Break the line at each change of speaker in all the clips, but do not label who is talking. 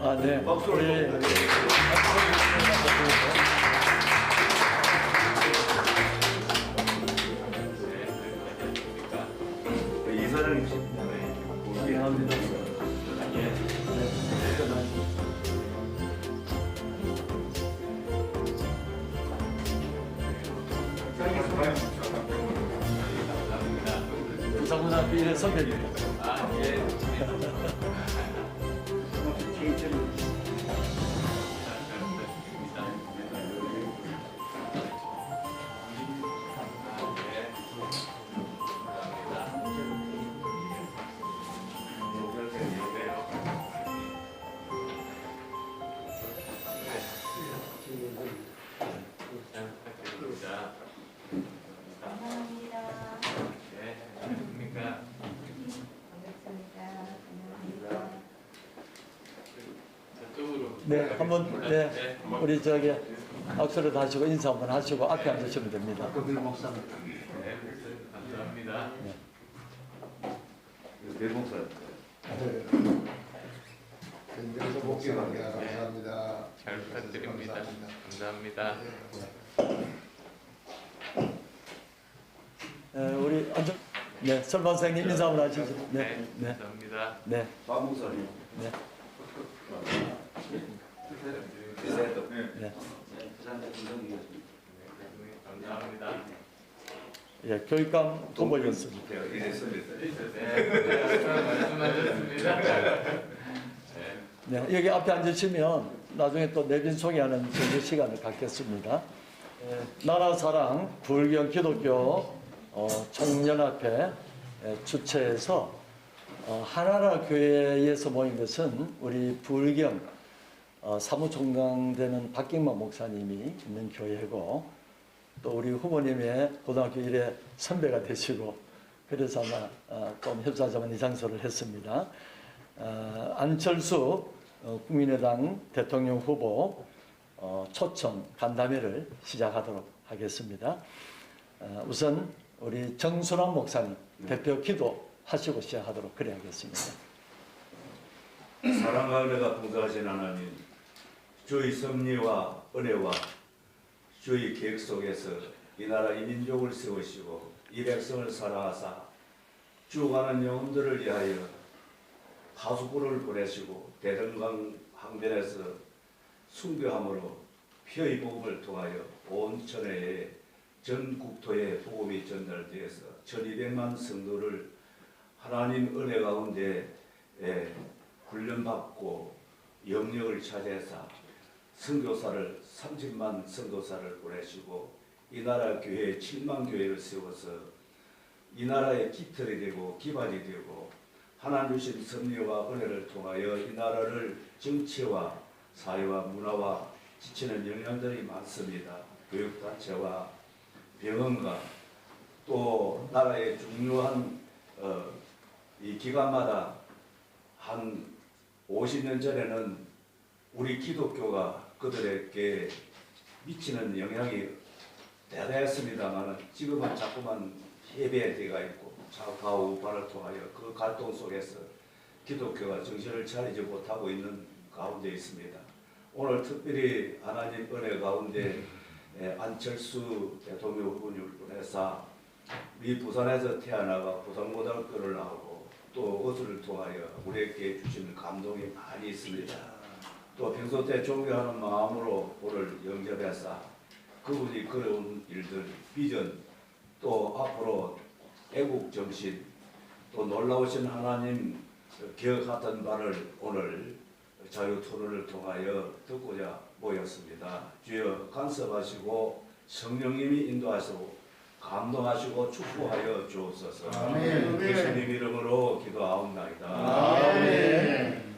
아, 네.
박수를
예, 예.
이사장님이십니다.
감사합니다. 부산고등학교 1회 선배입니다. 네, 한번 네, 우리 저기 악수를 하시고 인사 한번 하시고 앞에 앉으시면 됩니다.
감사합니다. 대목사.
현장에서 목사입니다. 감사합니다.
잘 부탁드립니다. 감사합니다.
우리 앉아. 네, 설반생님 인사 한번 하시죠. 네, 네,
감사합니다.
네,
박 목사님.
네. 네.
감사합니다.
예, 교육감 후보였습니다.
이랬습니다.
말씀하셨습니다.
네, 여기 앞에 앉으시면 나중에 또 내빈 소개하는 정규 시간을 갖겠습니다. 나라 사랑 불경 기독교 총연합회 주최해서 하나라 교회에서 모인 것은 우리 불경 사무총장 되는 목사님이 있는 교회고, 또 우리 후보님의 고등학교 1회 선배가 되시고, 그래서 아마 좀 협조하자면 이 장소를 했습니다. 안철수 국민의당 대통령 후보 초청 간담회를 시작하도록 하겠습니다. 우선 우리 정순환 목사님 대표 기도하시고 시작하도록 그래야겠습니다.
사랑과 은혜가 풍성하신 하나님, 주의 섭리와 은혜와 주의 계획 속에서 이 나라 이 민족을 세우시고 이 백성을 사랑하사 죽어가는 영혼들을 위하여 하수구를 보내시고 대등강 항변에서 순교함으로 피의 복음을 통하여 온 천하에 전 국토에 복음이 전달되어서 1200만 성도를 하나님 은혜 가운데 훈련받고 영역을 차지해서 선교사를 30만 선교사를 보내시고 이 나라 교회 7만 교회를 세워서 이 나라의 깃털이 되고 기반이 되고 하나님 주신 섭리와 은혜를 통하여 이 나라를 정치와 사회와 문화와 지치는 영향들이 많습니다. 교육단체와 병원과 또 나라의 중요한 이 기관마다 한 50년 전에는 우리 기독교가 그들에게 미치는 영향이 대단했습니다만 지금은 자꾸만 해배되어 있고 좌우파 우파를 통하여 그 갈등 속에서 기독교가 정신을 차리지 못하고 있는 가운데 있습니다. 오늘 특별히 하나님 은혜 가운데 안철수 대통령 후보님을 보내사 우리 부산에서 태어나가 부산고등학교를 나오고 또 어수를 통하여 우리에게 주시는 감동이 많이 있습니다. 또 평소 때 존경하는 마음으로 오늘 영접해서 그분이 그려온 일들, 비전, 또 앞으로 애국정신, 또 놀라우신 하나님 기억하던 바를 오늘 자유토론을 통하여 듣고자 모였습니다. 주여 간섭하시고 성령님이 인도하시고 감동하시고 축복하여 주옵소서.
아멘.
예수님 이름으로 기도하옵나이다.
아멘.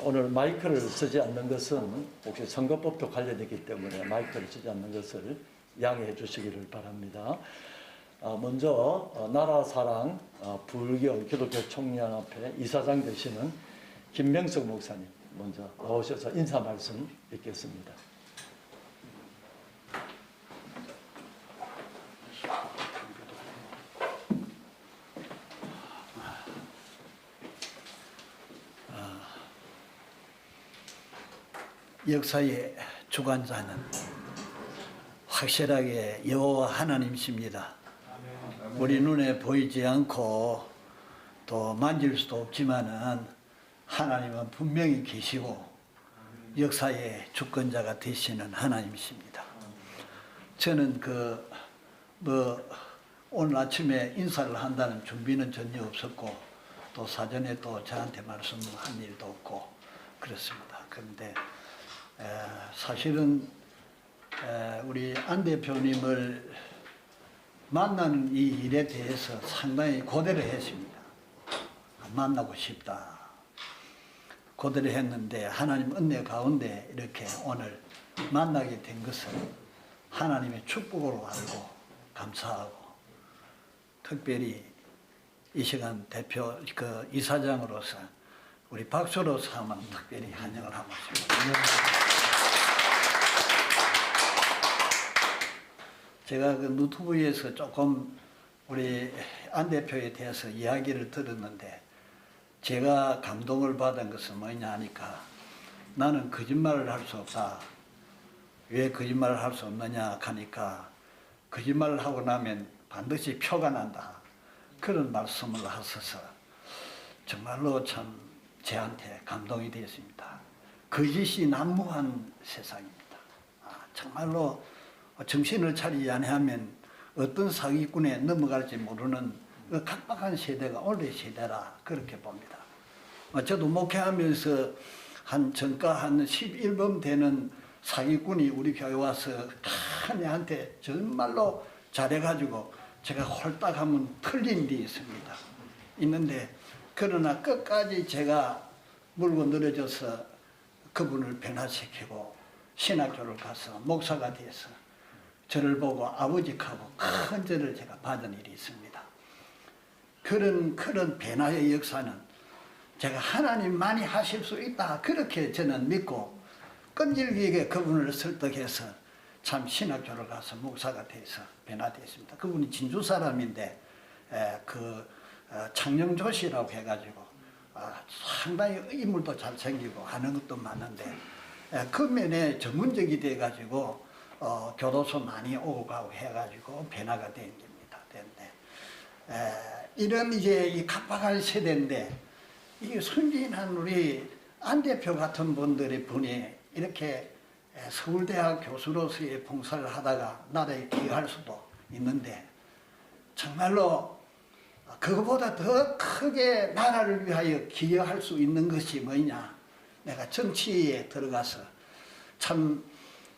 오늘 마이크를 쓰지 않는 것은 혹시 선거법도 관련이기 때문에 마이크를 쓰지 않는 것을 양해해 주시기를 바랍니다. 먼저 나라 사랑 불경 기독교 총연합회 이사장 되시는 김명석 목사님 먼저 나오셔서 인사 말씀 읽겠습니다.
역사의 주관자는 확실하게 여호와 하나님이십니다. 우리 눈에 보이지 않고 또 만질 수도 없지만은 하나님은 분명히 계시고 역사의 주권자가 되시는 하나님이십니다. 저는 오늘 아침에 인사를 한다는 준비는 전혀 없었고 또 사전에 또 저한테 말씀한 일도 없고 그렇습니다. 그런데 사실은 우리 안 대표님을 만나는 이 일에 대해서 상당히 고대를 했습니다. 만나고 싶다. 고대를 했는데 하나님 은혜 가운데 이렇게 오늘 만나게 된 것을 하나님의 축복으로 알고 감사하고 특별히 이 시간 대표 이사장으로서 우리 박수로서 한번 특별히 환영을 하고 있습니다. 제가 그 유튜브에서 조금 우리 안 대표에 대해서 이야기를 들었는데 제가 감동을 받은 것은 뭐냐 하니까 나는 거짓말을 할 수 없다. 왜 거짓말을 할 수 없느냐 하니까 거짓말을 하고 나면 반드시 표가 난다. 그런 말씀을 하셔서 정말로 참 저한테 감동이 되었습니다. 거짓이 난무한 세상입니다. 정말로 정신을 차리지 않으면 어떤 사기꾼에 넘어갈지 모르는 그 각박한 세대가 오늘의 세대라 그렇게 봅니다. 저도 목회하면서 전가 한 11번 되는 사기꾼이 우리 교회 와서 다 내한테 정말로 잘해가지고 제가 홀딱하면 틀린 데 있는데 그러나 끝까지 제가 물고 늘어져서 그분을 변화시키고 신학교를 가서 목사가 돼서 저를 보고 아버지하고 큰 절을 제가 받은 일이 있습니다. 그런 변화의 역사는 제가 하나님만이 하실 수 있다 그렇게 저는 믿고 끈질기게 그분을 설득해서 참 신학교를 가서 목사가 돼서 변화됐습니다. 그분이 진주 사람인데 창녕조씨라고 해가지고 상당히 인물도 잘생기고 하는 것도 많은데 그 면에 전문적이 돼가지고 교도소 많이 오고 가고 해가지고 변화가 된 겁니다. 이런 이제 이 각박한 세대인데 이 순진한 우리 안 대표 같은 분들의 분이 이렇게 서울대학 교수로서의 봉사를 하다가 나라에 기여할 수도 있는데 정말로 그거보다 더 크게 나라를 위하여 기여할 수 있는 것이 뭐냐. 내가 정치에 들어가서 참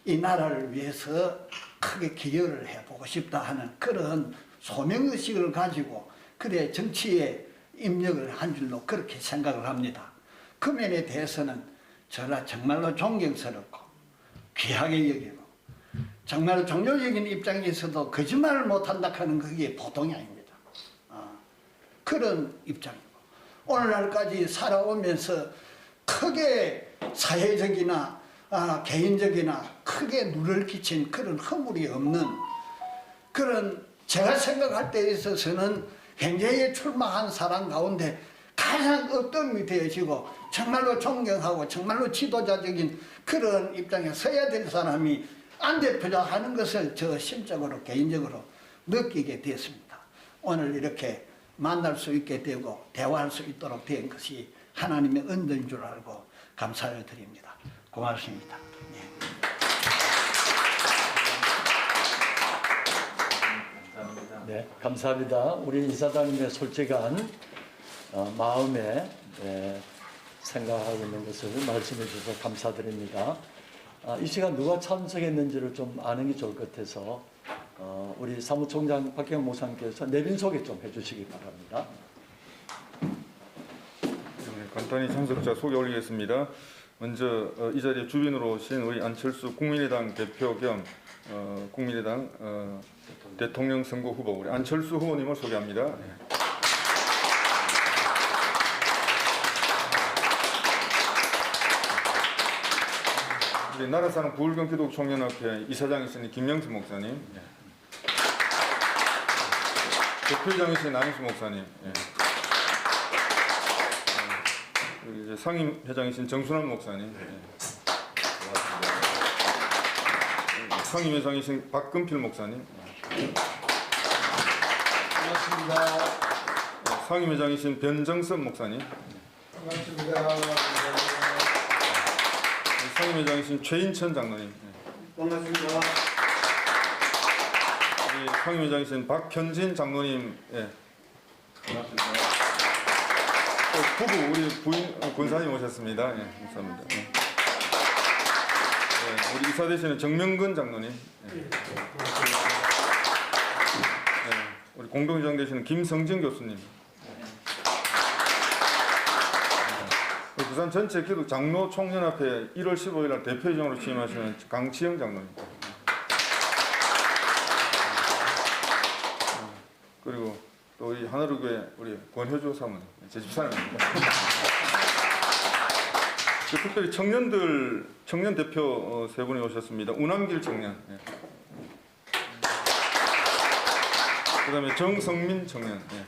이 나라를 위해서 크게 기여를 해보고 싶다 하는 그런 소명의식을 가지고 그래 정치에 입력을 한 줄로 그렇게 생각을 합니다. 그 면에 대해서는 저는 정말로 존경스럽고 귀하게 여기고 정말 종교적인 입장에서도 거짓말을 못한다 하는 그게 보통이 아닙니다. 그런 입장이고 오늘날까지 살아오면서 크게 사회적이나 개인적이나 크게 누를 끼친 그런 허물이 없는 그런 제가 생각할 때에 있어서는 굉장히 출마한 사람 가운데 가장 업dom이 되어지고 정말로 존경하고 정말로 지도자적인 그런 입장에 서야 될 사람이 안 대표자 하는 것을 저 심적으로 개인적으로 느끼게 됐습니다. 오늘 이렇게 만날 수 있게 되고 대화할 수 있도록 된 것이 하나님의 은혜인 줄 알고 감사를 드립니다. 고맙습니다.
네, 감사합니다. 우리 이사장님의 솔직한 마음에 생각하고 있는 것을 말씀해 주셔서 감사드립니다. 이 시간 누가 참석했는지를 좀 아는 게 좋을 것 같아서 우리 사무총장 박경 목사님께서 내빈 소개 좀 해주시기 바랍니다.
간단히 참석자 소개 올리겠습니다. 먼저 이 자리에 주빈으로 오신 우리 안철수 국민의당 대표 겸 국민의당 대통령 선거 후보 우리 안철수 후보님을 소개합니다. 우리 나라사랑 부울경기독총연합회 이사장이신 김영수 목사님, 대표장이신 안희수 목사님, 그리고 이제 상임회장이신 정순환 목사님. 상임회장이신 박근필 목사님,
반갑습니다.
상임회장이신 변정선 목사님,
반갑습니다.
상임회장이신 최인천 장로님,
반갑습니다.
우리 상임회장이신 박현진 장로님, 예. 또 부부 우리 부인 권사님 오셨습니다. 예, 감사합니다. 예. 예, 우리 이사 되시는 정명근 장로님, 예. 예, 우리 공동의장 되시는 김성진 교수님, 우리 부산 전체 기독 장로 총연합회 1월 15일 날 대표회장으로 취임하시는 강치영 장로님, 그리고 또 우리 하나로교회 우리 권효주 사모님, 제 집사람입니다. 특별히 청년 대표 세 분이 오셨습니다. 우남길 청년, 예. 그다음에 정성민 청년, 예.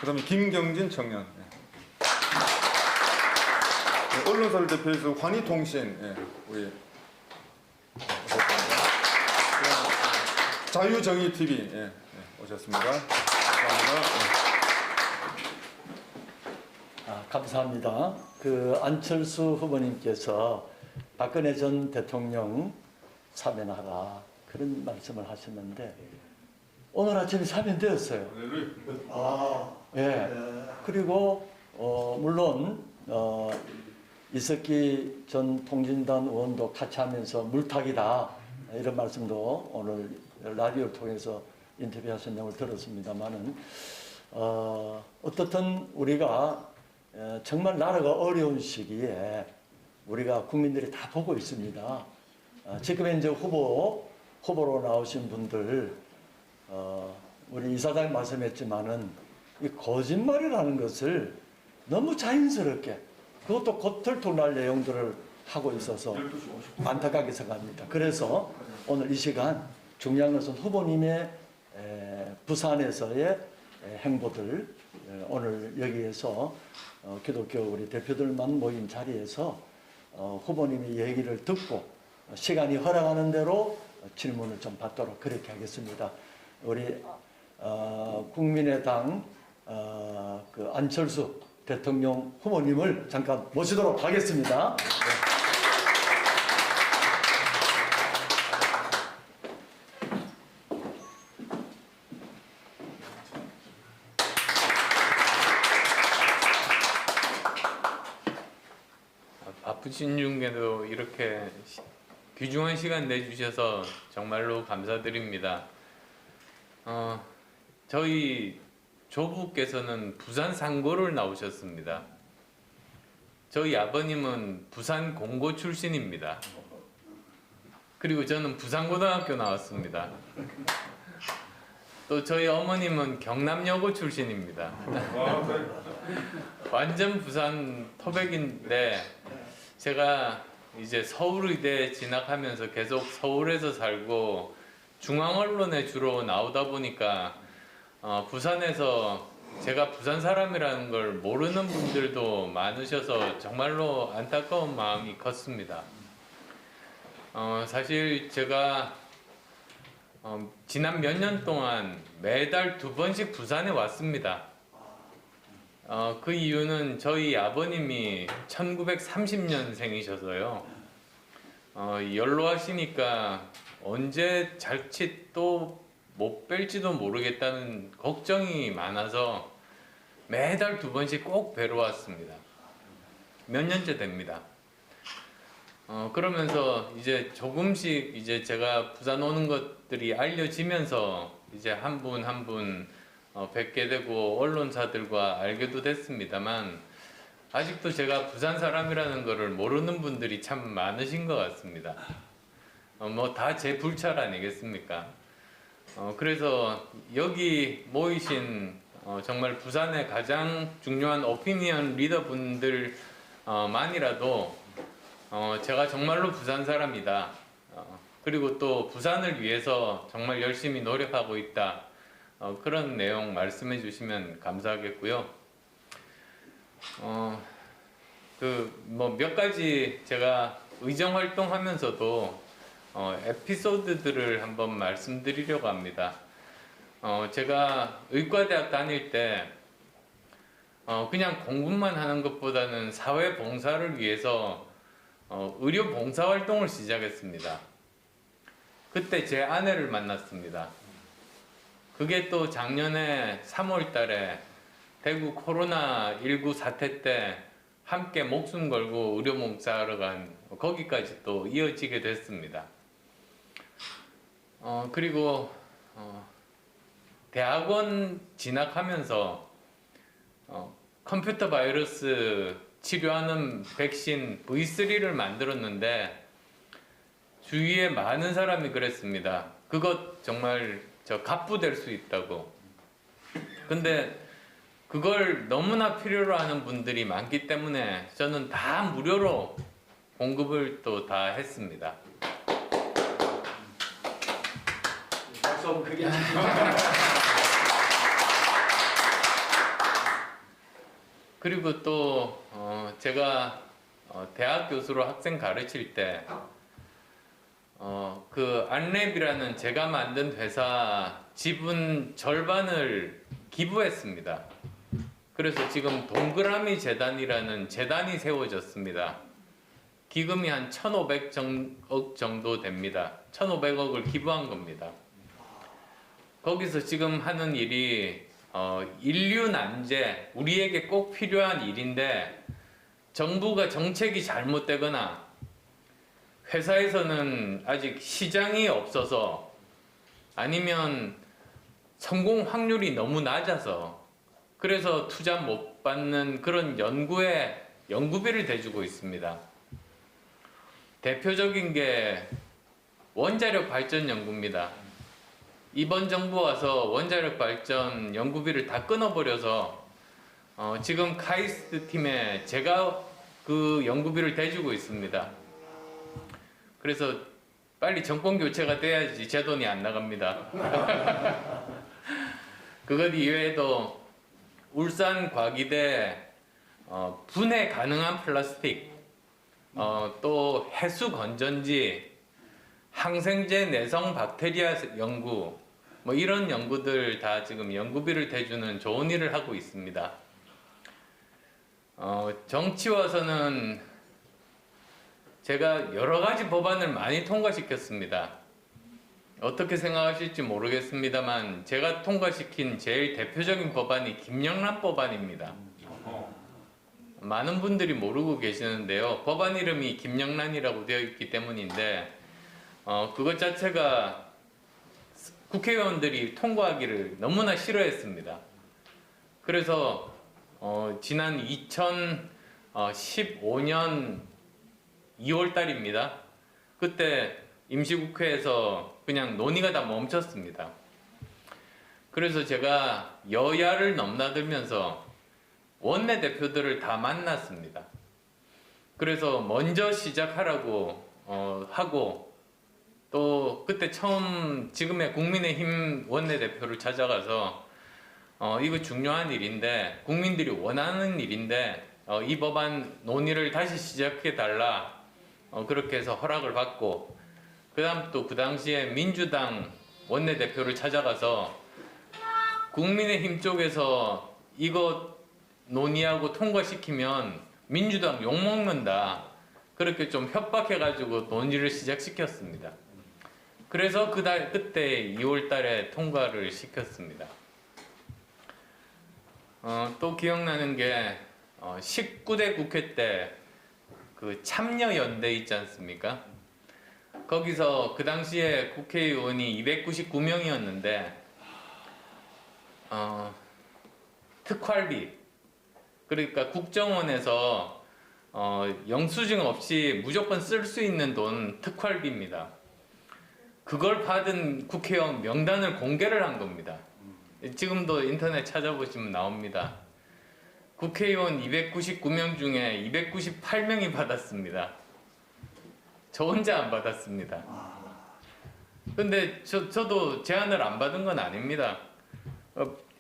그다음에 김경진 청년, 예. 예, 언론사를 대표해서 환희통신, 예. 우리 오셨습니다. 자유정의 TV, 예. 예. 오셨습니다. 감사합니다.
감사합니다. 그 안철수 후보님께서 박근혜 전 대통령 사면하라 그런 말씀을 하셨는데 오늘 아침에 사면되었어요. 예. 그리고 물론 이석기 전 통진단 의원도 같이 하면서 물타기다 이런 말씀도 오늘 라디오를 통해서 인터뷰하신 내용을 들었습니다만은 어떻든 우리가 정말 나라가 어려운 시기에 우리가 국민들이 다 보고 있습니다. 지금 현재 후보로 나오신 분들 우리 이사장이 말씀했지만은 이 거짓말이라는 것을 너무 자연스럽게 그것도 겉털통날 내용들을 하고 있어서 안타깝게 생각합니다. 그래서 오늘 이 시간 중요한 것은 후보님의 부산에서의 행보들 오늘 여기에서 기독교 우리 대표들만 모인 자리에서 후보님의 얘기를 듣고 시간이 허락하는 대로 질문을 좀 받도록 그렇게 하겠습니다. 우리 국민의당 그 안철수 대통령 후보님을 잠깐 모시도록 하겠습니다.
바쁘신 중에도 이렇게 귀중한 시간 내주셔서 정말로 감사드립니다. 저희 조부께서는 부산 상고를 나오셨습니다. 저희 아버님은 부산 공고 출신입니다. 그리고 저는 부산고등학교 나왔습니다. 또 저희 어머님은 경남여고 출신입니다. 완전 부산 토백인데 제가 이제 서울의대 진학하면서 계속 서울에서 살고 중앙언론에 주로 나오다 보니까 부산에서 제가 부산 사람이라는 걸 모르는 분들도 많으셔서 정말로 안타까운 마음이 컸습니다. 사실 제가 지난 몇 년 동안 매달 2번씩 부산에 왔습니다. 그 이유는 저희 아버님이 1930년생이셔서요. 연로하시니까 언제 자칫 또 못 뵐지도 모르겠다는 걱정이 많아서 매달 2번씩 꼭 뵈러 왔습니다. 몇 년째 됩니다. 그러면서 이제 조금씩 이제 제가 부산 오는 것들이 알려지면서 이제 한 분 한 분 뵙게 되고 언론사들과 알게도 됐습니다만 아직도 제가 부산 사람이라는 것을 모르는 분들이 참 많으신 것 같습니다. 뭐 다 제 불찰 아니겠습니까? 그래서 여기 모이신 정말 부산의 가장 중요한 오피니언 리더분들 만이라도 제가 정말로 부산 사람이다. 그리고 또 부산을 위해서 정말 열심히 노력하고 있다. 그런 내용 말씀해 주시면 감사하겠고요. 그 뭐 몇 가지 제가 의정 활동하면서도 에피소드들을 한번 말씀드리려고 합니다. 제가 의과대학 다닐 때 그냥 공부만 하는 것보다는 사회 봉사를 위해서 의료 봉사 활동을 시작했습니다. 그때 제 아내를 만났습니다. 그게 또 작년에 3월 달에 대구 코로나19 사태 때 함께 목숨 걸고 의료 봉사하러 간 거기까지 또 이어지게 됐습니다. 그리고 대학원 진학하면서 컴퓨터 바이러스 치료하는 백신 V3를 만들었는데 주위에 많은 사람이 그랬습니다. 그것 정말 갑부될 수 있다고. 근데 그걸 너무나 필요로 하는 분들이 많기 때문에 저는 다 무료로 공급을 또 다 했습니다.
박수 한번 크게
그리고 또 제가 대학 교수로 학생 가르칠 때 그 안랩이라는 제가 만든 회사 지분 절반을 기부했습니다. 그래서 지금 동그라미 재단이라는 재단이 세워졌습니다. 기금이 한 1,500억 정도 됩니다. 1,500억을 기부한 겁니다. 거기서 지금 하는 일이 인류 난제, 우리에게 꼭 필요한 일인데 정부가 정책이 잘못되거나 회사에서는 아직 시장이 없어서 아니면 성공 확률이 너무 낮아서 그래서 투자 못 받는 그런 연구에 연구비를 대주고 있습니다. 대표적인 게 원자력 발전 연구입니다. 이번 정부 와서 원자력 발전 연구비를 다 끊어버려서 지금 카이스트 팀에 제가 그 연구비를 대주고 있습니다. 그래서 빨리 정권 교체가 돼야지 제 돈이 안 나갑니다. 그것 이외에도 울산 과기대 분해 가능한 플라스틱, 또 해수 건전지, 항생제 내성 박테리아 연구, 뭐 이런 연구들 다 지금 연구비를 대주는 좋은 일을 하고 있습니다. 정치 와서는 제가 여러 가지 법안을 많이 통과시켰습니다. 어떻게 생각하실지 모르겠습니다만 제가 통과시킨 제일 대표적인 법안이 김영란 법안입니다. 많은 분들이 모르고 계시는데요. 법안 이름이 김영란이라고 되어 있기 때문인데 그것 자체가 국회의원들이 통과하기를 너무나 싫어했습니다. 그래서 지난 2015년 2월 달입니다. 그때 임시국회에서 그냥 논의가 다 멈췄습니다. 그래서 제가 여야를 넘나들면서 원내대표들을 다 만났습니다. 그래서 먼저 시작하라고 하고 또 그때 처음 지금의 국민의힘 원내대표를 찾아가서 이거 중요한 일인데 국민들이 원하는 일인데 이 법안 논의를 다시 시작해 달라 그렇게 해서 허락을 받고 그 다음 또 그 당시에 민주당 원내대표를 찾아가서 국민의힘 쪽에서 이거 논의하고 통과시키면 민주당 욕먹는다 그렇게 좀 협박해가지고 논의를 시작시켰습니다. 그래서 그때 2월 달에 통과를 시켰습니다. 또 기억나는 게 19대 국회 때 그 참여연대 있지 않습니까? 거기서 그 당시에 국회의원이 299명이었는데 특활비 그러니까 국정원에서 영수증 없이 무조건 쓸 수 있는 돈 특활비입니다. 그걸 받은 국회의원 명단을 공개를 한 겁니다. 지금도 인터넷 찾아보시면 나옵니다. 국회의원 299명 중에 298명이 받았습니다. 저 혼자 안 받았습니다. 근데 저도 제안을 안 받은 건 아닙니다.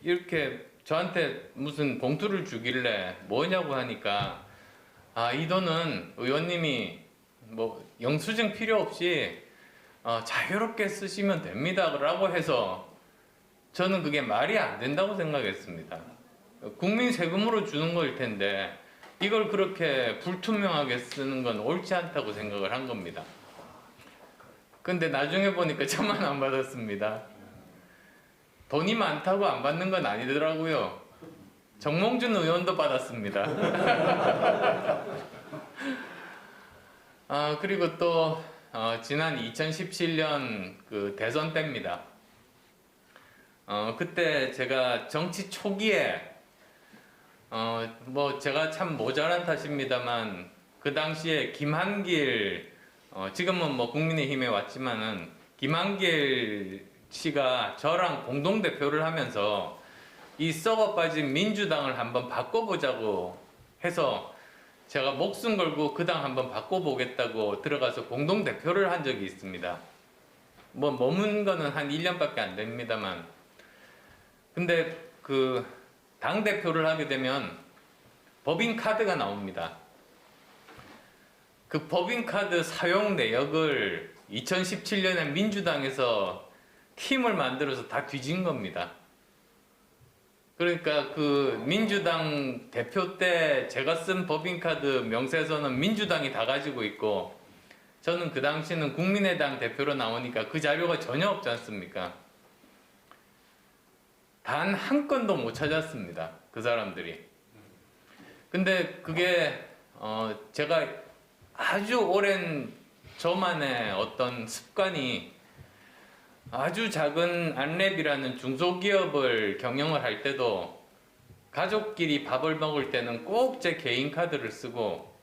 이렇게 저한테 무슨 봉투를 주길래 뭐냐고 하니까 이 돈은 의원님이 뭐 영수증 필요 없이 자유롭게 쓰시면 됩니다라고 해서 저는 그게 말이 안 된다고 생각했습니다. 국민 세금으로 주는 거일 텐데 이걸 그렇게 불투명하게 쓰는 건 옳지 않다고 생각을 한 겁니다. 근데 나중에 보니까 저만 안 받았습니다. 돈이 많다고 안 받는 건 아니더라고요. 정몽준 의원도 받았습니다. 그리고 또 지난 2017년 그 대선 때입니다. 그때 제가 정치 초기에 뭐 제가 참 모자란 탓입니다만 그 당시에 김한길 지금은 뭐 국민의힘에 왔지만은 김한길 씨가 저랑 공동대표를 하면서 이 썩어 빠진 민주당을 한번 바꿔보자고 해서 제가 목숨 걸고 그 당 한번 바꿔보겠다고 들어가서 공동대표를 한 적이 있습니다. 뭐 머문 거는 한 1년밖에 안 됩니다만 근데 그 당대표를 하게 되면 법인카드가 나옵니다. 그 법인카드 사용 내역을 2017년에 민주당에서 팀을 만들어서 다 뒤진 겁니다. 그러니까 그 민주당 대표 때 제가 쓴 법인카드 명세서는 민주당이 다 가지고 있고 저는 그 당시는 국민의당 대표로 나오니까 그 자료가 전혀 없지 않습니까? 단 한 건도 못 찾았습니다. 그 사람들이. 근데 그게 제가 아주 오랜 저만의 어떤 습관이 아주 작은 안랩이라는 중소기업을 경영을 할 때도 가족끼리 밥을 먹을 때는 꼭 제 개인 카드를 쓰고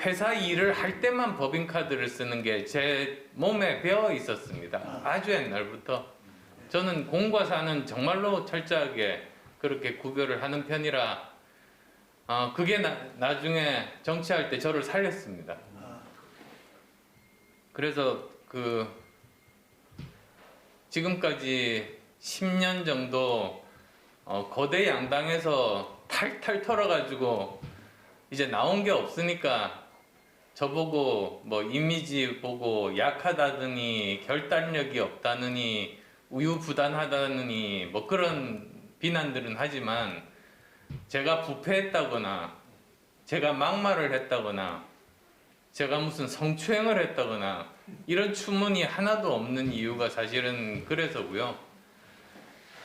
회사 일을 할 때만 법인카드를 쓰는 게 제 몸에 배어 있었습니다. 아주 옛날부터. 저는 공과 사는 정말로 철저하게 그렇게 구별을 하는 편이라 그게 나중에 정치할 때 저를 살렸습니다. 그래서 그 지금까지 10년 정도 거대 양당에서 탈탈 털어가지고 이제 나온 게 없으니까 저보고 뭐 이미지 보고 약하다느니 결단력이 없다느니 우유부단하다느니 뭐 그런 비난들은 하지만 제가 부패했다거나 제가 막말을 했다거나 제가 무슨 성추행을 했다거나 이런 추문이 하나도 없는 이유가 사실은 그래서고요.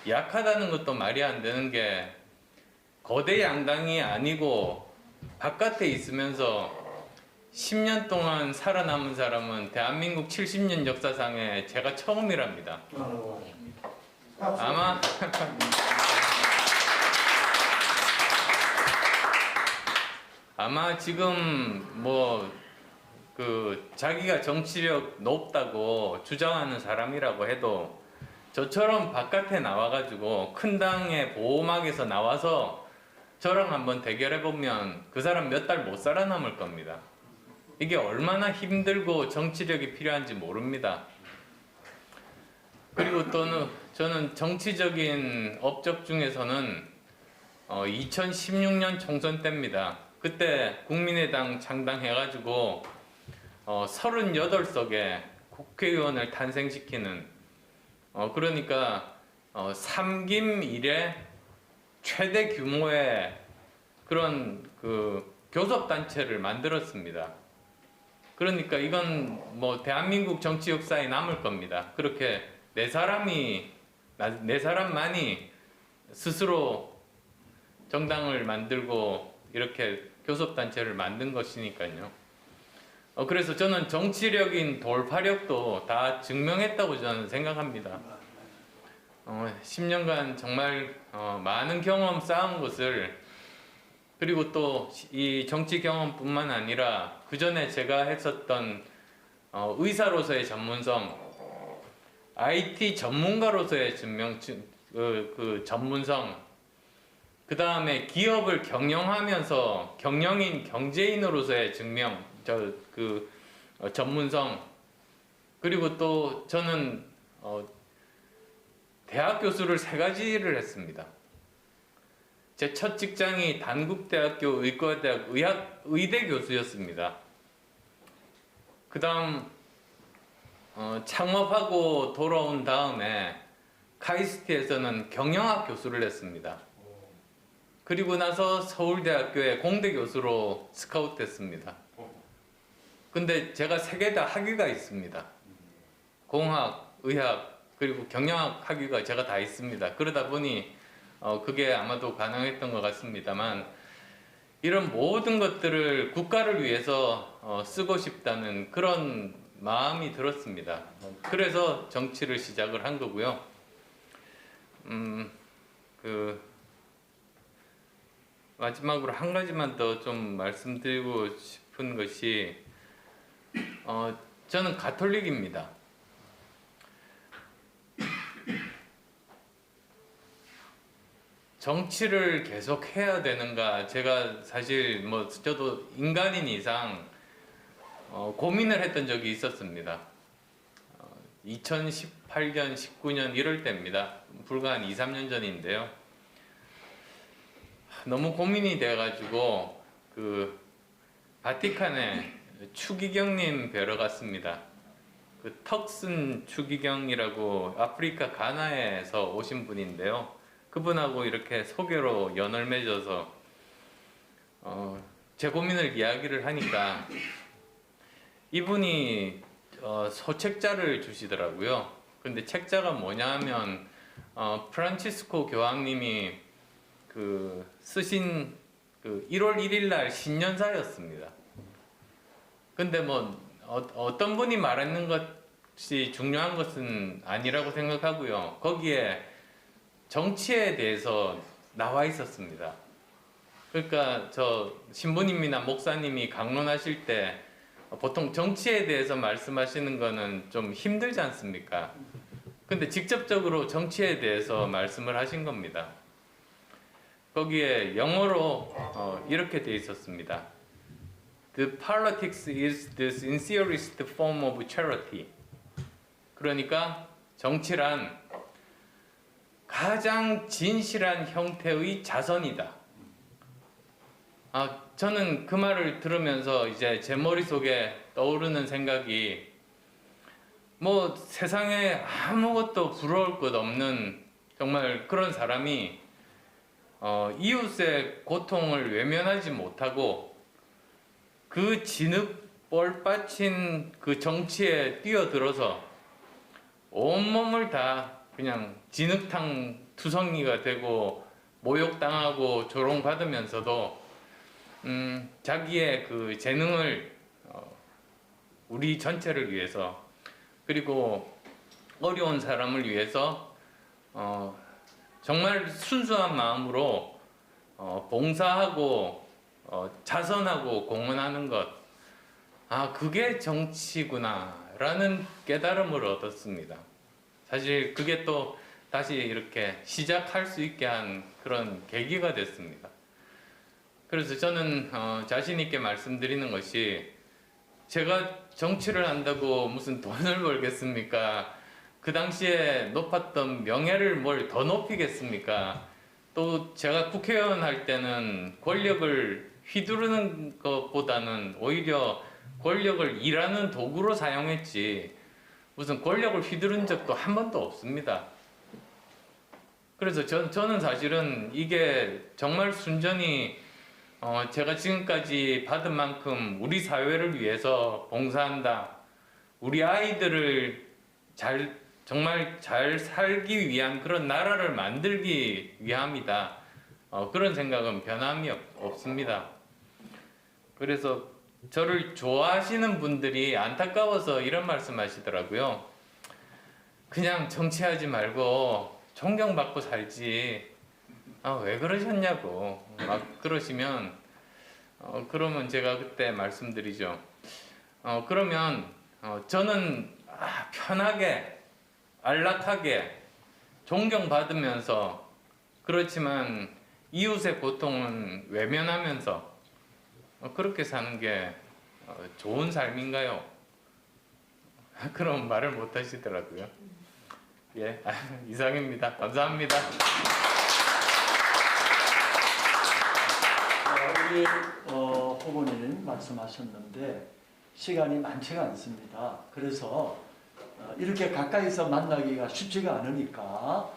약하다는 것도 말이 안 되는 게 거대 양당이 아니고 바깥에 있으면서 10년 동안 살아남은 사람은 대한민국 70년 역사상에 제가 처음이랍니다. 아마 지금 뭐 그 자기가 정치력 높다고 주장하는 사람이라고 해도 저처럼 바깥에 나와가지고 큰 당의 보호막에서 나와서 저랑 한번 대결해 보면 그 사람 몇 달 못 살아남을 겁니다. 이게 얼마나 힘들고 정치력이 필요한지 모릅니다. 그리고 또는 저는 정치적인 업적 중에서는 2016년 총선 때입니다. 그때 국민의당 창당해가지고 38석의 국회의원을 탄생시키는 그러니까 삼김 이래 최대 규모의 그런 그 교섭단체를 만들었습니다. 그러니까 이건 뭐 대한민국 정치 역사에 남을 겁니다. 그렇게 네 사람만이 스스로 정당을 만들고 이렇게 교섭단체를 만든 것이니까요. 그래서 저는 정치력인 돌파력도 다 증명했다고 저는 생각합니다. 10년간 정말 많은 경험 쌓은 것을 그리고 또 이 정치 경험뿐만 아니라 그 전에 제가 했었던 의사로서의 전문성, IT 전문가로서의 그 전문성, 그 다음에 기업을 경영하면서 경영인 경제인으로서의 전문성, 그리고 또 저는 대학 교수를 3가지를 했습니다. 제 첫 직장이 단국대학교 의과대학 의대 교수였습니다. 그다음 창업하고 돌아온 다음에 카이스트에서는 경영학 교수를 했습니다. 그리고 나서 서울대학교에 공대 교수로 스카우트했습니다. 근데 제가 세 개 다 학위가 있습니다. 공학, 의학, 그리고 경영학 학위가 제가 다 있습니다. 그러다 보니 그게 아마도 가능했던 것 같습니다만, 이런 모든 것들을 국가를 위해서 쓰고 싶다는 그런 마음이 들었습니다. 그래서 정치를 시작을 한 거고요. 마지막으로 한 가지만 더 좀 말씀드리고 싶은 것이, 저는 가톨릭입니다. 정치를 계속 해야 되는가, 제가 사실 뭐 저도 인간인 이상 고민을 했던 적이 있었습니다. 2018년, 19년 이럴 때입니다. 불과 한 2, 3년 전인데요. 너무 고민이 돼가지고 그 바티칸에 추기경님 뵈러 갔습니다. 그 턱슨 추기경이라고 아프리카 가나에서 오신 분인데요. 그분하고 이렇게 소개로 연을 맺어서 제 고민을 이야기를 하니까 이분이 소책자를 주시더라고요. 근데 책자가 뭐냐면 프란치스코 교황님이 그 쓰신 그 1월 1일 날 신년사였습니다. 근데 뭐 어떤 분이 말하는 것이 중요한 것은 아니라고 생각하고요. 거기에 정치에 대해서 나와 있었습니다. 그러니까 저 신부님이나 목사님이 강론하실 때 보통 정치에 대해서 말씀하시는 거는 좀 힘들지 않습니까? 근데 직접적으로 정치에 대해서 말씀을 하신 겁니다. 거기에 영어로 이렇게 돼 있었습니다. The politics is the sincerest form of charity. 그러니까 정치란 가장 진실한 형태의 자선이다. 저는 그 말을 들으면서 이제 제 머릿속에 떠오르는 생각이, 뭐 세상에 아무것도 부러울 것 없는 정말 그런 사람이 이웃의 고통을 외면하지 못하고 그 진흙 뻘받친 그 정치에 뛰어들어서 온몸을 다 그냥 진흙탕 투성이가 되고 모욕당하고 조롱받으면서도 자기의 그 재능을 우리 전체를 위해서, 그리고 어려운 사람을 위해서 정말 순수한 마음으로 봉사하고 자선하고 공헌하는 것, 그게 정치구나라는 깨달음을 얻었습니다. 사실 그게 또 다시 이렇게 시작할 수 있게 한 그런 계기가 됐습니다. 그래서 저는 자신 있게 말씀드리는 것이, 제가 정치를 한다고 무슨 돈을 벌겠습니까? 그 당시에 높았던 명예를 뭘 더 높이겠습니까? 또 제가 국회의원 할 때는 권력을 휘두르는 것보다는 오히려 권력을 일하는 도구로 사용했지, 무슨 권력을 휘두른 적도 한 번도 없습니다. 그래서 저는 사실은 이게 정말 순전히 제가 지금까지 받은 만큼 우리 사회를 위해서 봉사한다, 우리 아이들을 정말 잘 살기 위한 그런 나라를 만들기 위함이다. 그런 생각은 변함이 없습니다. 그래서 저를 좋아하시는 분들이 안타까워서 이런 말씀 하시더라고요. 그냥 정치하지 말고 존경받고 살지, 왜 그러셨냐고 막 그러시면, 그러면 제가 그때 말씀드리죠. 그러면 저는 편하게 안락하게 존경받으면서, 그렇지만 이웃의 고통은 외면하면서 그렇게 사는 게 좋은 삶인가요? 그런 말을 못 하시더라고요. 예, 이상입니다. 감사합니다.
우리 후보님 말씀하셨는데 시간이 많지가 않습니다. 그래서 이렇게 가까이서 만나기가 쉽지가 않으니까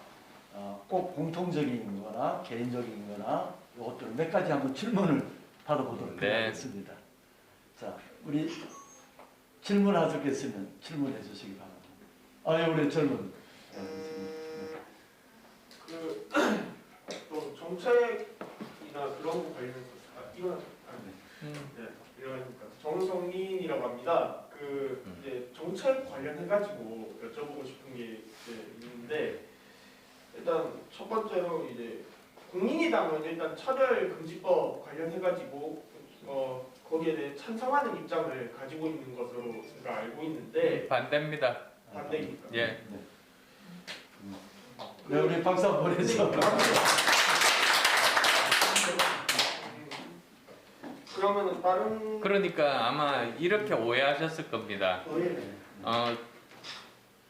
꼭 공통적인 거나 개인적인 거나 이것들 몇 가지 한번 질문을 받아보도록
네.
하겠습니다. 자, 우리 질문하셨겠으면 질문해 주시기 바랍니다. 우리 젊은
또 정책이나 그런 거 관련해서 이러니까 정성인이라고 합니다. 이제 정책 관련해가지고 여쭤보고 싶은 게 이제 있는데 일단 첫 번째로 이제 국민의당은 일단 차별금지법 관련해가지고 거기에 대해 찬성하는 입장을 가지고 있는 것으로 제가 알고 있는데
반대입니다.
반대입니까?
예.
네, 우리 박수 한번 해서.
그러면은 다른
그러니까 아마 이렇게 오해하셨을 겁니다.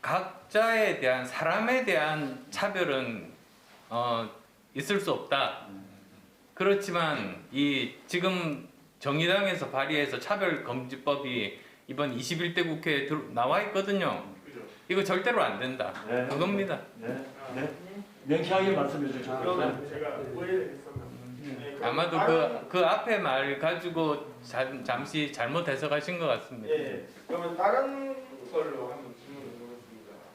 각자에 대한 사람에 대한 차별은 있을 수 없다. 그렇지만 이 지금 정의당에서 발의해서 차별금지법이 이번 21대 국회에 나와 있거든요.
그죠?
이거 절대로 안 된다.
네.
그겁니다.
네, 네. 명쾌하게 말씀해 주시고.
그러면 제가 오해를 했었나? 네, 그럼
아마도
다른-
그 앞에 말 가지고 잠시 잘못 해석하신 것 같습니다.
예, 그러면 다른 걸로 한번 질문을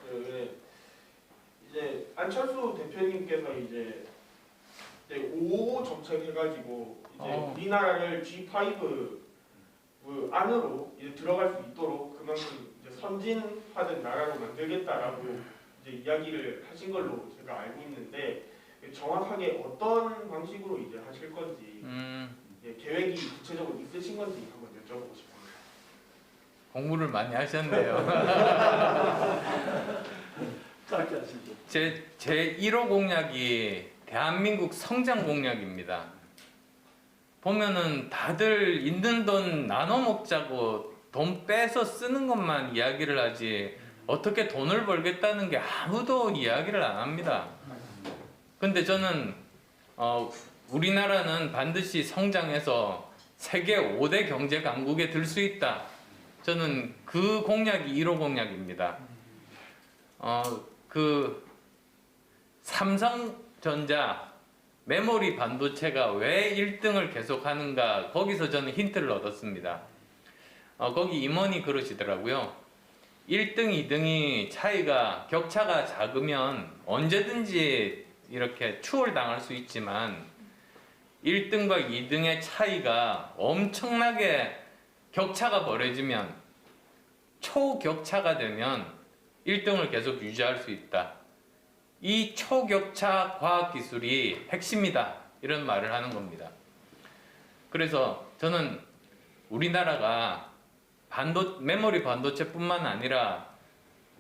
해보겠습니다. 이제 안철수 대표님께서 이제 5 정책 해가지고 이제 우리나라를 G5 안으로 이제 들어갈 수 있도록 그만큼 이제 선진화된 나라로 만들겠다라고 이제 이야기를 하신 걸로 제가 알고 있는데 정확하게 어떤 방식으로 이제 하실 건지 계획이 구체적으로 있으신 건지 한번 여쭤보고 싶습니다.
공부를 많이 하셨네요.
짧게 하시죠.
제 1호 공약이 대한민국 성장 공약입니다. 보면은 다들 있는 돈 나눠 먹자고 돈 빼서 쓰는 것만 이야기를 하지 어떻게 돈을 벌겠다는 게 아무도 이야기를 안 합니다. 근데 저는 우리나라는 반드시 성장해서 세계 5대 경제 강국에 들 수 있다. 저는 그 공약이 1호 공약입니다. 삼성전자 메모리 반도체가 왜 1등을 계속하는가 거기서 저는 힌트를 얻었습니다. 거기 임원이 그러시더라고요. 1등, 2등이 격차가 작으면 언제든지 이렇게 추월당할 수 있지만 1등과 2등의 차이가 엄청나게 격차가 벌어지면 초격차가 되면 1등을 계속 유지할 수 있다. 이 초격차 과학기술이 핵심이다. 이런 말을 하는 겁니다. 그래서 저는 우리나라가 메모리 반도체뿐만 아니라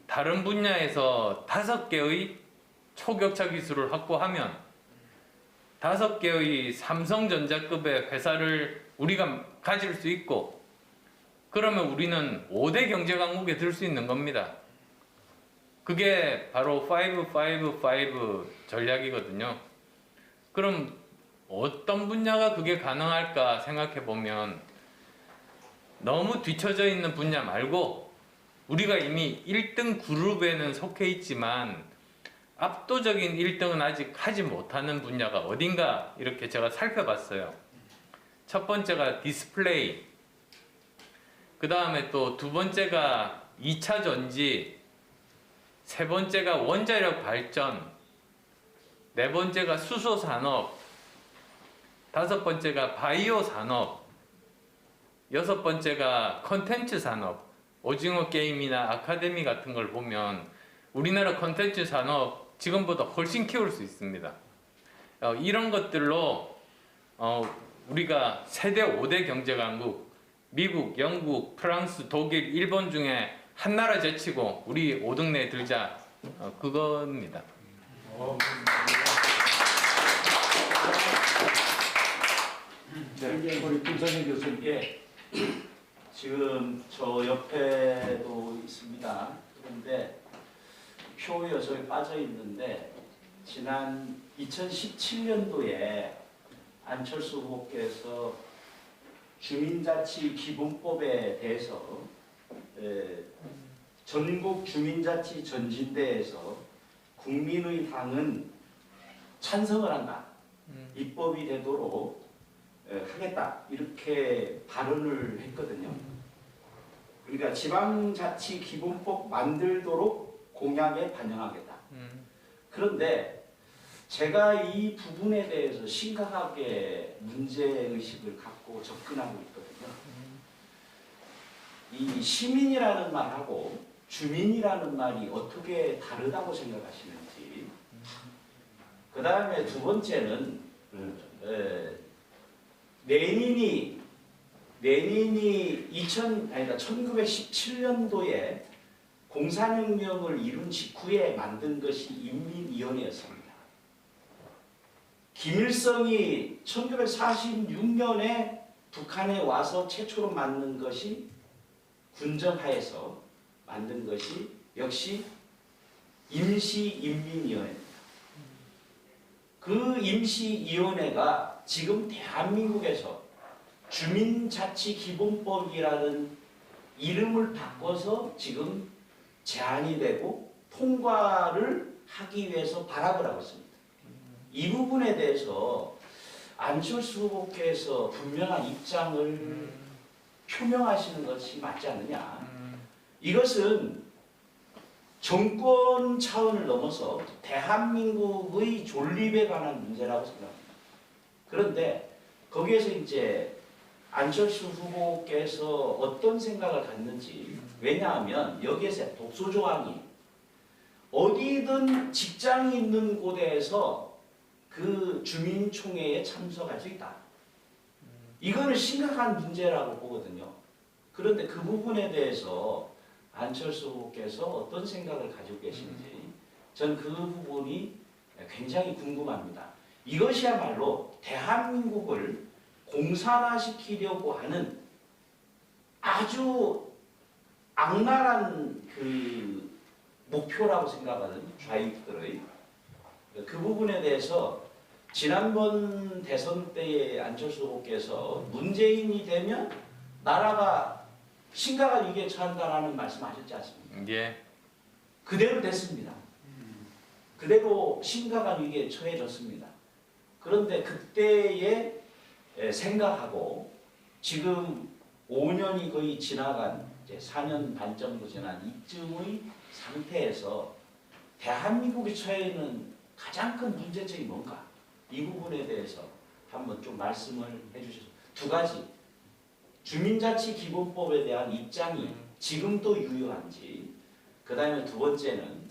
다른 분야에서 5개의 초격차 기술을 확보하면 5개의 삼성전자급의 회사를 우리가 가질 수 있고 그러면 우리는 5대 경제 강국에 들 수 있는 겁니다. 그게 바로 555 전략이거든요. 그럼 어떤 분야가 그게 가능할까 생각해 보면 너무 뒤처져 있는 분야 말고 우리가 이미 1등 그룹에는 속해 있지만 압도적인 1등은 아직 하지 못하는 분야가 어딘가 이렇게 제가 살펴봤어요. 첫 번째가 디스플레이, 그 다음에 또 두 번째가 2차 전지, 세 번째가 원자력 발전, 네 번째가 수소 산업, 다섯 번째가 바이오 산업, 여섯 번째가 컨텐츠 산업, 오징어 게임이나 아카데미 같은 걸 보면 우리나라 컨텐츠 산업 지금보다 훨씬 키울 수 있습니다. 이런 것들로 우리가 세계 5대 경제 강국, 미국, 영국, 프랑스, 독일, 일본 중에 한 나라 제치고 우리 5등 내에 들자, 그겁니다.
네, 우리 김선영 교수님.
예. 지금 저 옆에도 있습니다. 그런데 표에 저기 빠져 있는데 지난 2017년도에 안철수 후보께서 주민자치기본법에 대해서 전국 주민자치 전진대에서 국민의 당은 찬성을 한다. 입법이 되도록 하겠다. 이렇게 발언을 했거든요. 그러니까 지방자치기본법 만들도록 공약에 반영하겠다. 그런데 제가 이 부분에 대해서 심각하게 문제의식을 갖고 접근하고 있거든요. 이 시민이라는 말하고 주민이라는 말이 어떻게 다르다고 생각하시는지. 그 다음에 두 번째는 레닌이 1917년도에 공산혁명을 이룬 직후에 만든 것이 인민위원회였습니다. 김일성이 1946년에 북한에 와서 최초로 만든 것이 군정하에서 만든 것이 역시 임시인민위원회입니다. 그 임시위원회가 지금 대한민국에서 주민자치기본법이라는 이름을 바꿔서 지금 제안이 되고 통과를 하기 위해서 발악을 하고 있습니다. 이 부분에 대해서 안철수 후보께서 분명한 입장을 표명하시는 것이 맞지 않느냐. 이것은 정권 차원을 넘어서 대한민국의 존립에 관한 문제라고 생각합니다. 그런데 거기에서 이제 안철수 후보께서 어떤 생각을 갖는지, 왜냐하면 여기에서 독소조항이 어디든 직장이 있는 곳에서 그 주민총회에 참석할 수 있다. 이거는 심각한 문제라고 보거든요. 그런데 그 부분에 대해서 안철수 후보께서 어떤 생각을 가지고 계시는지 전 그 부분이 굉장히 궁금합니다. 이것이야말로 대한민국을 공산화시키려고 하는 아주 악랄한 그 목표라고 생각하는 좌익들의 그 부분에 대해서 지난번 대선 때에 안철수 후보께서 문재인이 되면 나라가 심각한 위기에 처한다라는 말씀하셨지 않습니까?
예.
그대로 됐습니다. 그대로 심각한 위기에 처해졌습니다. 그런데 그때의 생각하고 지금 5년이 거의 지나간 이제 4년 반 정도 지난 이쯤의 상태에서 대한민국이 처해 있는 가장 큰 문제점이 뭔가, 이 부분에 대해서 한번 좀 말씀을 해주셔서. 두 가지, 주민자치기본법에 대한 입장이 지금도 유효한지, 그 다음에 두 번째는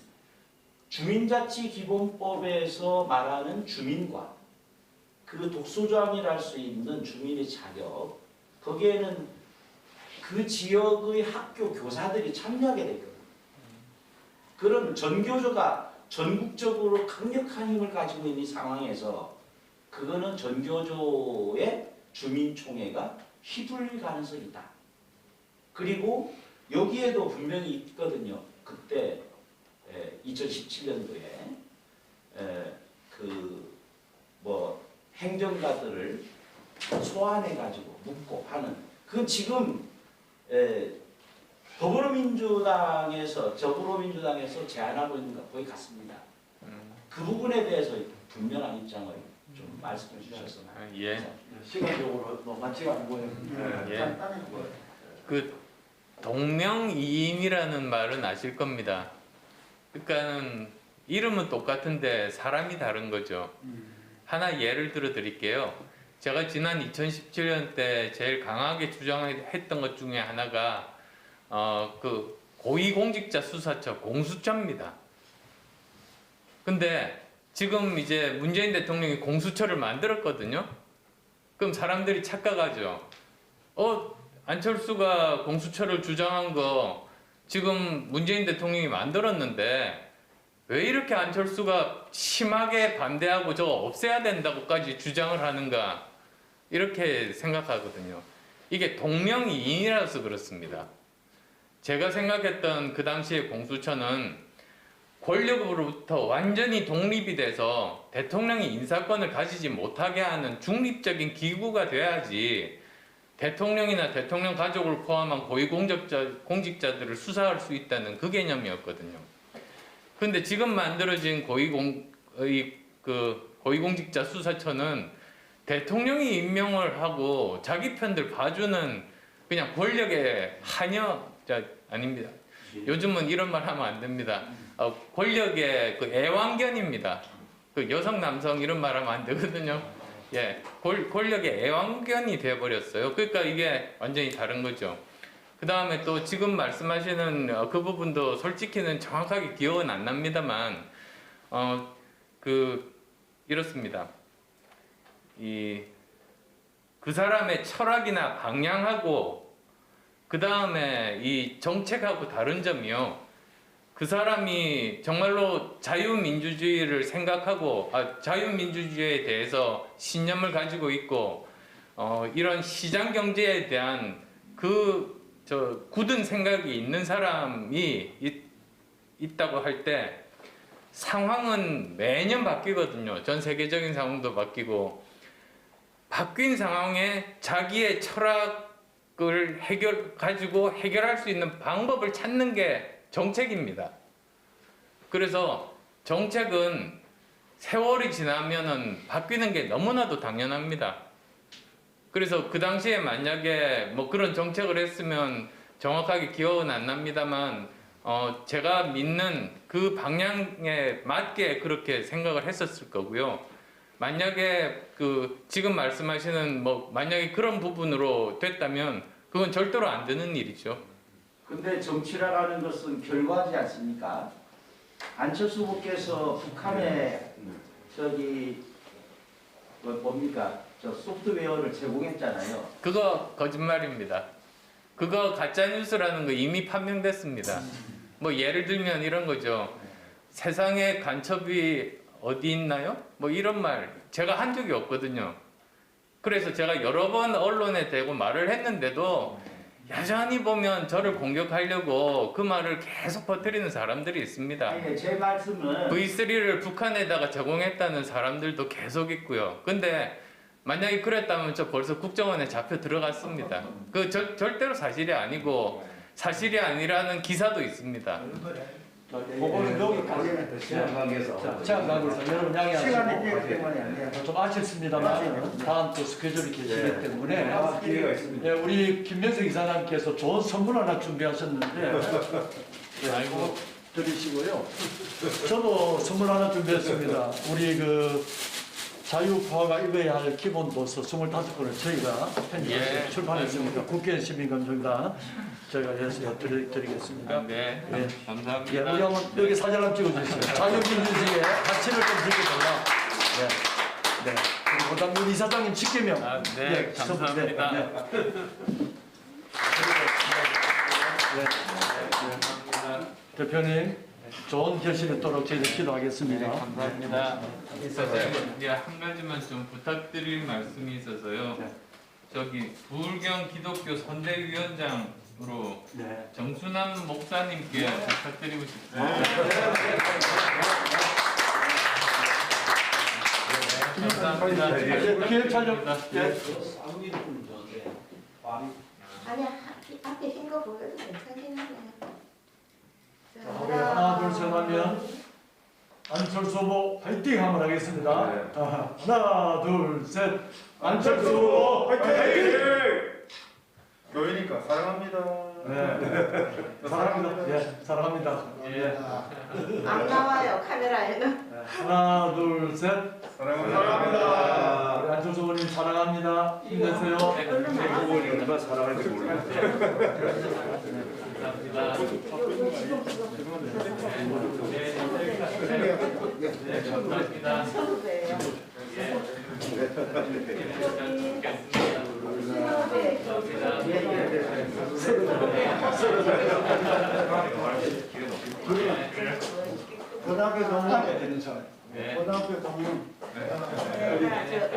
주민자치기본법에서 말하는 주민과 그 독소조항이라 할 수 있는 주민의 자격, 거기에는 그 지역의 학교 교사들이 참여하게 되거든요. 그런 전교조가 전국적으로 강력한 힘을 가지고 있는 상황에서 그거는 전교조의 주민총회가 휘둘릴 가능성이 있다. 그리고 여기에도 분명히 있거든요. 그때 2017년도에 그 뭐 행정가들을 소환해가지고 묻고 하는, 그건 지금 더불어민주당에서 제안하고 있는 것 거의 같습니다. 그 부분에 대해서 분명한 입장을 좀 말씀해 주셨으면 합니다.
예.
시간적으로 많지가 않고요.
예.
간단히
그 동명이인이라는 말은 아실 겁니다. 그러니까는 이름은 똑같은데 사람이 다른 거죠. 하나 예를 들어 드릴게요. 제가 지난 2017년 때 제일 강하게 주장했던 것 중에 하나가 그 고위공직자 수사처 공수처입니다. 근데 지금 이제 문재인 대통령이 공수처를 만들었거든요. 그럼 사람들이 착각하죠. 안철수가 공수처를 주장한 거 지금 문재인 대통령이 만들었는데 왜 이렇게 안철수가 심하게 반대하고 저거 없애야 된다고까지 주장을 하는가, 이렇게 생각하거든요. 이게 동명이인이라서 그렇습니다. 제가 생각했던 그 당시의 공수처는 권력으로부터 완전히 독립이 돼서 대통령이 인사권을 가지지 못하게 하는 중립적인 기구가 돼야지 대통령이나 대통령 가족을 포함한 공직자들을 수사할 수 있다는 그 개념이었거든요. 근데 지금 만들어진 고위공직자 수사처는 대통령이 임명을 하고 자기 편들 봐주는 그냥 권력의 아닙니다. 요즘은 이런 말 하면 안 됩니다. 권력의 그 애완견입니다. 그 여성 남성 이런 말 하면 안 되거든요. 예, 권력의 애완견이 되어버렸어요. 그러니까 이게 완전히 다른 거죠. 그 다음에 또 지금 말씀하시는 그 부분도 솔직히는 정확하게 기억은 안 납니다만, 이렇습니다. 그 사람의 철학이나 방향하고, 그 다음에 이 정책하고 다른 점이요. 그 사람이 정말로 자유민주주의를 생각하고, 자유민주주의에 대해서 신념을 가지고 있고, 이런 시장 경제에 대한 굳은 생각이 있는 사람이 있다고 할 때 상황은 매년 바뀌거든요. 전 세계적인 상황도 바뀌고, 바뀐 상황에 자기의 철학을 가지고 해결할 수 있는 방법을 찾는 게 정책입니다. 그래서 정책은 세월이 지나면은 바뀌는 게 너무나도 당연합니다. 그래서 그 당시에 만약에 뭐 그런 정책을 했으면 정확하게 기억은 안 납니다만, 제가 믿는 그 방향에 맞게 그렇게 생각을 했었을 거고요. 만약에 지금 말씀하시는 만약에 그런 부분으로 됐다면 그건 절대로 안 되는 일이죠.
근데 정치라는 것은 결과지 않습니까? 안철수 후보께서 북한에 뭡니까? 소프트웨어를 제공했잖아요.
그거 거짓말입니다. 그거 가짜뉴스라는 거 이미 판명됐습니다. 뭐 예를 들면 이런 거죠. 세상에 간첩이 어디 있나요? 뭐 이런 말 제가 한 적이 없거든요. 그래서 제가 여러 번 언론에 대고 말을 했는데도 여전히 보면 저를 공격하려고 그 말을 계속 퍼뜨리는 사람들이 있습니다.
아니, 제 말씀은
V3를 북한에다가 제공했다는 사람들도 계속 있고요. 근데 만약에 그랬다면 저 벌써 국정원에 잡혀 들어갔습니다. 절대로 사실이 아니고, 사실이 아니라는 기사도 있습니다.
그거는 여기 체험강에서 여러분 양해하시고
시간이 되기 때문에 안 돼요.
좀 아쉽습니다만 다음 또 스케줄이 계시기 때문에
기회가 있습니다.
예, 우리 김명석 이사장께서 좋은 선물 하나 준비하셨는데
아이고.
드리시고요. 저도 선물 하나 준비했습니다. 우리 자유파가 읽어야 할 기본 도서 25권을 저희가 편집해서 출판했습니다. 국회 시민감정당 저희가 해서 드리겠습니다.
네,
예.
감사합니다.
예, 우리 한번 여기 사진 한번 찍어주세요. 자유민주주의의 가치를 좀 지켜달라. 네. 네. 그리고 그다음 우리 이사장님 직계명.
네, 감사합니다.
네. 대표님, 좋은 결실이 있도록 저희들 기도하겠습니다.
감사합니다. 이제 한 가지만 좀 부탁드릴 말씀이 있어서요. 부울경 기독교 선대위원장으로 정순남 목사님께 부탁드리고 싶습니다. 감사합니다.
기획 촬영.
아니 앞에 흰 거 보여도 괜찮긴 하네요.
우리 하나 둘 셋 하면 안철수 후보 화이팅 한번 하겠습니다. 하나 둘 셋 안철수 후보 화이팅!
교회니까 사랑합니다.
네. 사랑합니다. 예, 사랑합니다. 예.
안 나와요 카메라에는.
하나 둘 셋
사랑합니다.
우리 안철수 후보님 사랑합니다. 힘내세요.
얼마나 사랑할지 몰라요.
고등학교 동문회 되는 사람. 고등학교 동문.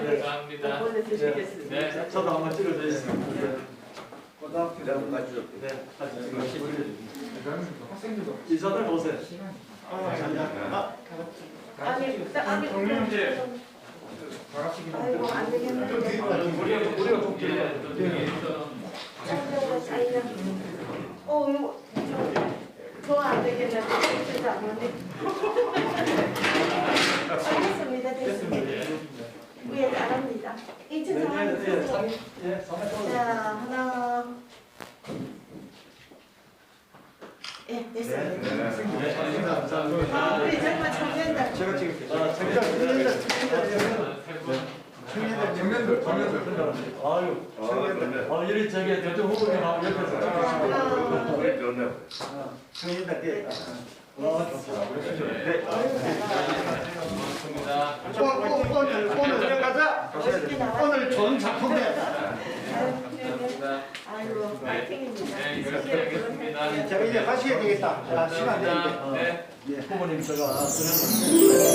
감사합니다.
네, 저도 한번 찍어주겠습니다.
고등학교 동문.
네, 이사들 오세요.
아이고 안 되겠는데.
우리가 좀
아니요. 이거 더안 되겠네. 진짜 안 되네. 됐습니다. 예, 잘합니다. 이쯤 상황이 자, 하나. 예, 됐어요. 우리 정말 청년단.
제가 찍을게요. 청년들.
아유, 이리 저기 대통령 후보님하고 옆에서
청년단께. 오늘 가자. 오늘 좋은 작품에.
아이고, 파이팅입니다.
열심히 하겠습니다.
제가 이제 하셔야 되겠다. 시간 되는데.
네.
후보님 제가 드리는